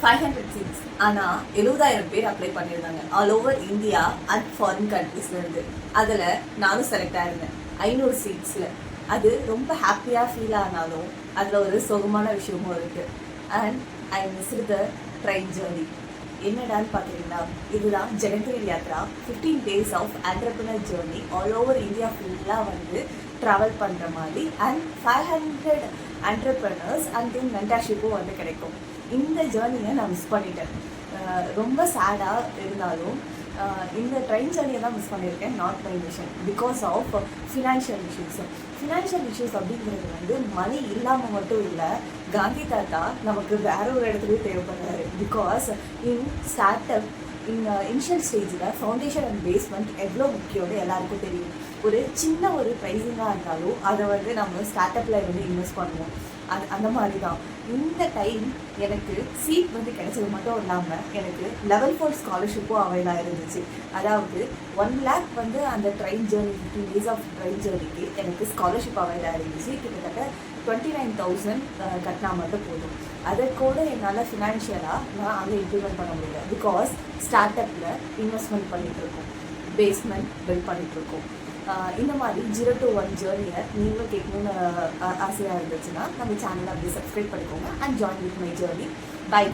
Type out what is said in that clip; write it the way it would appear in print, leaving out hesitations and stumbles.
500 seeds. ஆனால் 70,000 பேர் apply பண்ணியிருந்தாங்க all over India and foreign கண்ட்ரீஸ்லேருந்து. அதில் நானும் செலக்ட் ஆயிருந்தேன் 500 சீட்ஸில். அது ரொம்ப ஹாப்பியாக ஃபீல் ஆனாலும் அதில் ஒரு சோகமான விஷயமும் இருக்குது. And I missed the train journey. என்னடான்னு பார்த்தீங்கன்னா, இதுதான் ஜனத்ரீல் Yatra, 15 days of entrepreneur journey all over India ஃபுல்லாக வந்து ட்ராவல் பண்ணுற மாதிரி. அண்ட் 500 ஆண்டர்பிரினர்ஸ் அண்ட் தென் மென்டர்ஷிப்பும் வந்து கிடைக்கும். இந்த ஜேர்னியை நான் மிஸ் பண்ணிட்டேன். ரொம்ப சேடாக இருந்தாலும் இந்த ட்ரெயின் ஜேர்னியை தான் மிஸ் பண்ணியிருக்கேன். Not my mission because of financial issues. Financial issues அப்படிங்கிறது வந்து மணி இல்லாமல் மட்டும் இல்லை, காந்தி தாத்தா நமக்கு வேற ஒரு இடத்துலையும் தேவைப்படுறாரு. Because in start up initial ஸ்டேஜில் ஃபவுண்டேஷன் அண்ட் பேஸ்மெண்ட் எவ்வளோ முக்கியம்னு எல்லாருக்கும் தெரியும். ஒரு சின்ன ஒரு ப்ரைஸிங்காக இருந்தாலும் அதை வந்து நம்ம ஸ்டார்ட் அப்பில் வந்து இன்வெஸ்ட் பண்ணுவோம். அந்த மாதிரி தான் இந்த டைம் எனக்கு சீட் வந்து கிடைச்சது மட்டும் இல்லாமல் எனக்கு லெவல் 4 ஸ்காலர்ஷிப்பும் அவைலாக இருந்துச்சு. அதாவது 1 lakh வந்து அந்த train journey 15 days of train ஜேர்னிக்கு எனக்கு ஸ்காலர்ஷிப் அவைலாக இருந்துச்சு. கிட்டத்தட்ட 29,000 கட்டினா மட்டும் போதும். அதை கூட என்னால் ஃபினான்ஷியலாக நான் அங்கே இம்ப்ளிமெண்ட் பண்ண முடியல. பிகாஸ் ஸ்டார்ட் அப்பில் இன்வெஸ்ட்மெண்ட் பண்ணிகிட்ருக்கோம், பேஸ்மெண்ட் பில்ட் பண்ணிகிட்ருக்கோம். இந்த மாதிரி 0 to 1 ஜேர்னியை நீங்களும் கேட்கணும்னு ஆசையாக இருந்துச்சுன்னா நம்ம சேனலை அப்படியே சப்ஸ்கிரைப் பண்ணிக்கோங்க and join with my journey. By.